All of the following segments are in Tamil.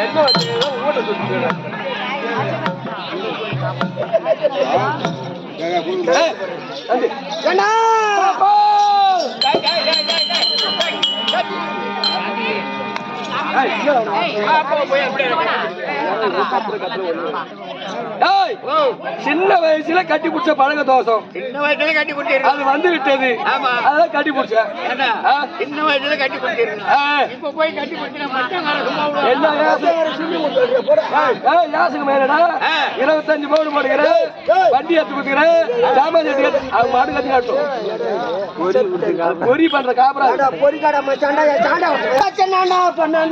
என்ன ஊட்ட சுத்தி சின்ன வயசுல கட்டி பிடிச்ச பழக தோசம் சின்ன வயசுல கட்டி பிடிச்சி அது வந்து விட்டது. அதான் கட்டி பிடிச்ச சின்ன வயசுல கட்டி பிடிச்சிருக்கேன். இப்ப போய் கட்டி பிடிச்சா என்ன யாசுக்கு மேலடா 25 பவுன் போடுகிறேன், வண்டி எடுத்து கொடுக்கிறேன், சாமான் அவங்க மாடு கட்டி காட்டும் பொறி பண்ற காப்பரா பொறி கடை மச்சாண்டா சாண்டா பண்ணா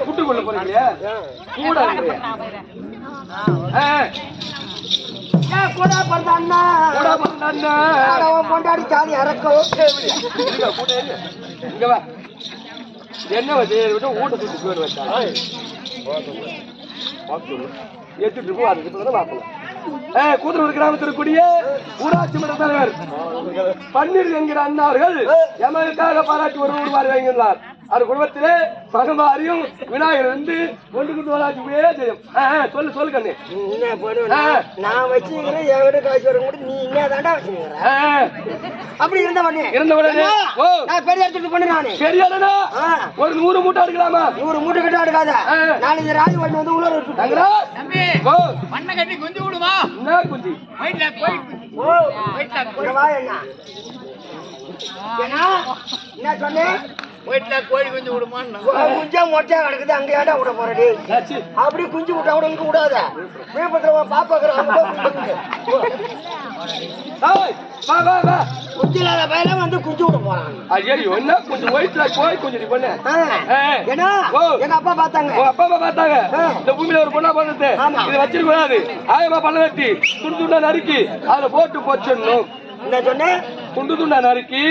புட்டுக்குள்ள போறீங்க கூட கொண்டாடி சாலி இறக்கவும் என்ன வச்சு ஊட்ட சுட்டு போயிடு வச்சா எடுத்துட்டு போ. அதுக்கு பார்க்கலாம். கூத்துருவர் கிராமத்திற்குரிய ஊராட்சி மன்ற தலைவர் பன்னீர் என்கிற அண்ணா அவர்கள் எமனுக்காக பாராட்டி ஒரு ஊர்வாரி வாங்கியுள்ளார். அவர் குடும்பத்திலே பகமாரியும் விநாயகர் வந்து ஒன்று குண்டு வராட்சியே செய்யும். சொல்லு கண்ணு. நான் வச்சுக்கிறேன் என் வீடு காய்ச்சி வர கூட நீ என்ன தாண்டா வச்சுக்கிறேன். அப்படி இருந்தவனே பெரிய இடத்துக்கு பண்ணு. நானு பெரிய ஒரு 100 மூட்டை எடுக்கலாமா? 100 மூட்டை கிட்ட எடுக்காத. நாளைக்கு ராஜி வண்டி வந்து உள்ள பண்ண கட்டி குஞ்சு விடுமா? என்ன குஞ்சு? என்ன சொன்னேன்? கோழி குஞ்சு விடுமான்னு குஞ்சா மொட்டையா கிடக்குது. அங்க ஏடா விட போறடி? அப்படி குஞ்சு விட்டா கூட இங்க விடாத. விழுப்புரத்துல குஞ்சு இல்லாத பயில வந்து குஞ்சு விட போறான். கொஞ்சம் ஒயிட்ல கோழி குஞ்சு பண்ணு. ஏன்னா எங்க அப்பா பார்த்தாங்க. அப்பா பார்த்தாங்க இந்த பூமியில ஒரு பொண்ணா பண்ணது இதை வச்சிருக்க கூடாது. ஆயமா பண்ண வெட்டி துண்டு துண்டா நறுக்கி அதுல போட்டு போச்சிடணும். என்ன சொன்னேன்? துண்டு துண்டா நறுக்கி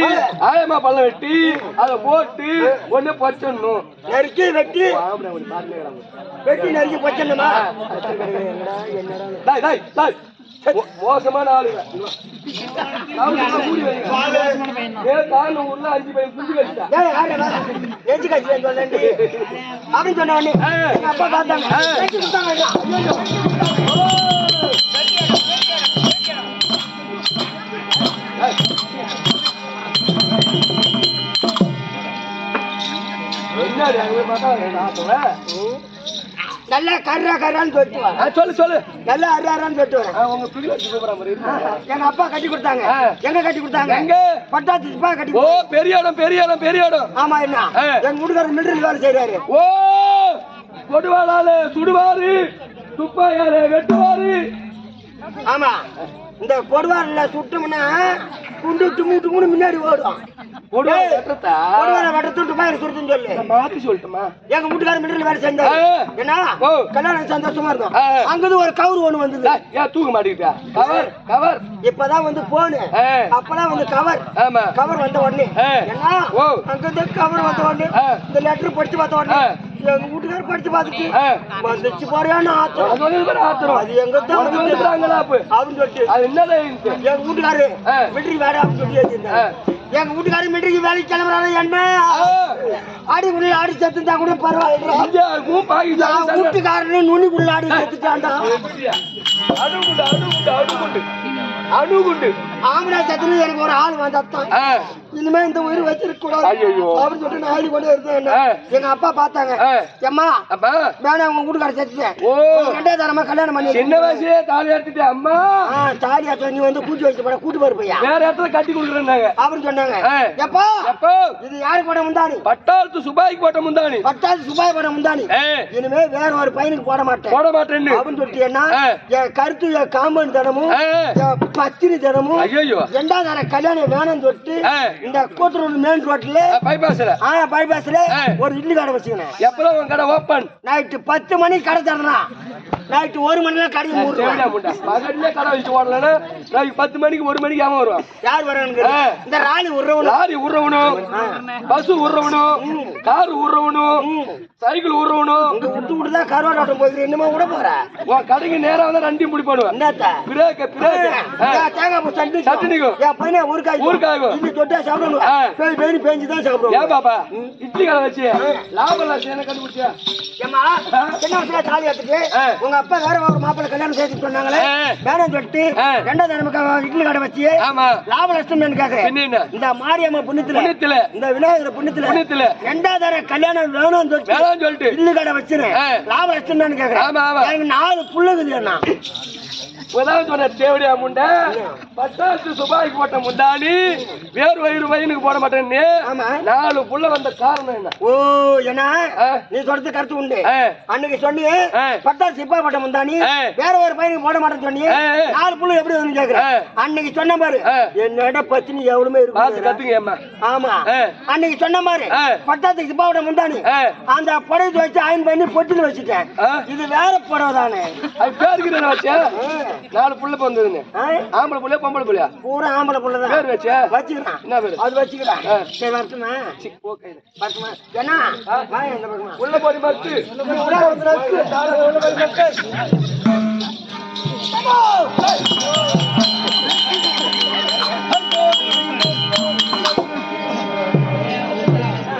ஆயமா பள்ளம் வெட்டி அதை போட்டு ஒண்ணு பொச்சிடணும். நறுக்கி வெட்டி நறுக்கி பொச்சிடணுமா? மோசமான ஆளுங்க. ஊர்ல 5 பையன் குஞ்சு வச்சா அப்படின்னு சொன்ன அப்பா பார்த்தாங்க. நல்லா கர்றான்னு சொல்லு நல்லா அறான்னு எங்க அப்பா கட்டி கொடுத்தாங்க. எங்க கட்டி கொடுத்தாங்க? எங்க பட்டாத்து கட்டி. ஓ பெரிய இடம். ஆமா. என்ன எங்க வீட்டுக்காரர் மிலிட்டரி வேலை செய்யறாரு. ஓ கொடுவாளால சுடுவாரு, துப்பாயால வெட்டுவாரு. ஆமா. இந்த கொடுவாரில் சுட்டோம்னா குண்டு தும்முன்னு முன்னாடி ஓடும். எங்க வீட்டுக்காரர் மிலிட்டரி வேலை செஞ்சாரு. ஏன்னா கல்யாணம் சந்தோஷமா இருக்கும். அங்கிருந்து ஒரு கவர் ஒண்ணு வந்தது. தூக்க மாட்டேங்கிட்டா கவர். இப்பதான் வந்து போனு. அப்பதான் வந்து கவர் வந்த உடனே ஏன்னா அங்கிருந்து கவர் வந்த உடனே இந்த லெட்டர் படிச்சு பார்த்த உடனே எங்க வீட்டுக்காரர் படிச்சு பார்த்துட்டு வந்துச்சு போறியான்னு ஆத்திரம். அது எங்க அப்படின்னு சொல்லிட்டு எங்க வீட்டுக்காரரு மிலிட்டரி வேலை அப்படின்னு சொல்லி வச்சிருந்தாங்க. எங்க வீட்டுக்காரர் மிலிட்டரிக்கு வேலைக்கு கிளம்புறாரு. என்ன ஆடி உள்ள ஆடி செத்துட்டா கூட பரவாயில்ல. வீட்டுக்காரரு நுனிக்குள்ள ஆடி செத்துட்டாண்டா. அணுகுண்டு ஆம்பளை சத்துன்னு எனக்கு ஒரு ஆள் வந்தான். இனிமே இந்த உயிர் வச்சிருக்க கூடாது அப்படின்னு சொல்லிட்டு நான் ஆடி கொண்டே இருந்தேன். எங்க அப்பா பார்த்தாங்க. அம்மா வேணா உங்க வீட்டுக்காரர் செத்துட்டேன். 2 தரமா கல்யாணம் பண்ணி சின்ன வயசுலயே தாலி எடுத்துட்டேன். அம்மா தாலி எடுத்து நீ வந்து கூட்டி வச்சு போட கூட்டு போய் பையா வேற இடத்துல கட்டி கொடுக்குறாங்க அப்படின்னு சொன்னாங்க. எப்போ இது யாருக்கு போட முந்தானி? பட்டாளத்து சுபாய்க்கு போட்ட முந்தானி. பட்டாளத்து சுபாய் போட முந்தானி. இனிமே வேற ஒரு பையனுக்கு போட மாட்டேன்னு அப்படின்னு சொல்லிட்டு என் கருத்து என் காம்பவுண்ட் தனமும் பத்தினி தனமும் ஐயோ 2வது தர கல்யாணம் வேணும்னு சொல்லிட்டு இந்த கூட்டுறவு மெயின் ரோட்ல பைபாஸ்ல ஒரு இட்லி கடை வச்சுக்கணும். எப்போ உன் கடை ஓப்பன்? நைட்டு 10 மணிக்கு கடை தரணும். நைட்டு 1 மணில கடை மூடுறேன். மகன்ல கடை வச்சு ஓடலன்னா நைட்டு 10 மணிக்கு 1 மணிக்கு ஏமா வருவான்? யார் வரானுங்க? இந்த லாரி உறவணும், பஸ் உறவணும், கார் உறவணும், சைக்கிள் உறவணும். உங்க விட்டுதான் கருவாடு ஆட்டம் போயிரு. என்னமா விட போற? உன் கடைக்கு நேரா வந்து ரெண்டையும் முடி பண்ணுவேன். என்னத்த பிரேக் தேங்காய் பூ சட்னிக்கும் என் பையனை ஊருக்காய்க்கும் இட்லி தொட்டா சாப்பிடணும். பேணி பேஞ்சுதான் சாப்பிடுவோம். ஏன் பாப்பா இட்லி கடை வச்சு லாபம் கண்டுபிடிச்சியா? ஏமா சின்ன வயசுல தாலி எடுத்துட்டு உங்க அப்பா வேற ஒரு மாப்பிள்ளை கல்யாணம் செய்து சொன்னாங்களே வேணும் சொல்லிட்டு 2வது நமக்கு இட்லி கடை வச்சு லாப நஷ்டம் கேக்குறேன். இந்த மாரியம்மா புண்ணியத்துல இந்த விநாயகர் புண்ணியத்துல 2வது கல்யாணம் வேணும்னு சொல்லிட்டு இட்லி கடை வச்சுறேன். லாப நஷ்டம் கேக்குறேன். எனக்கு 4 புள்ளைங்க அண்ணா. இப்பதான் சொன்ன தேவடியா முண்டை 10 ரூபாய்க்கு போட்ட முண்டானி வேறு வயிறு வயனுக்கு போட மாட்டேன்னு 4 புள்ள வந்த காரணம் என்ன? ஓ ஏன்னா நீ சொல்றது கருத்து உண்டு. அன்னைக்கு சொன்னி 10 சிப்பா போட்ட முந்தானி வேற ஒரு பையனுக்கு போட மாட்டேன்னு சொன்னி 4 புள்ள எப்படி வந்து கேக்குறேன். அன்னைக்கு சொன்ன பாரு என்னோட பத்தினி எவ்வளவுமே இருக்கு கத்துங்க அம்மா. ஆமா அன்னைக்கு சொன்ன மாதிரி 10 சிப்பா போட்ட முந்தானி அந்த புடவை வச்சு அயன் பண்ணி பொட்டில வச்சுட்டேன். இது வேற புடவை தானே. அது பேருக்கு தானே வச்சேன். 4 புள்ள வந்ததுங்க. ஆம்பளை புள்ளையா பொம்பளை புள்ளையா? பூரா ஆம்பளை புள்ளதான். பேர் வச்சா வச்சுக்கிறேன். என்ன பேரு? அது வச்சுக்கிறேன். சரி வரட்டுமா? ஓகே வரட்டுமா? ஏன்னா வாங்க இந்த பக்கமா உள்ள போடி மத்து உள்ள போடி மத்து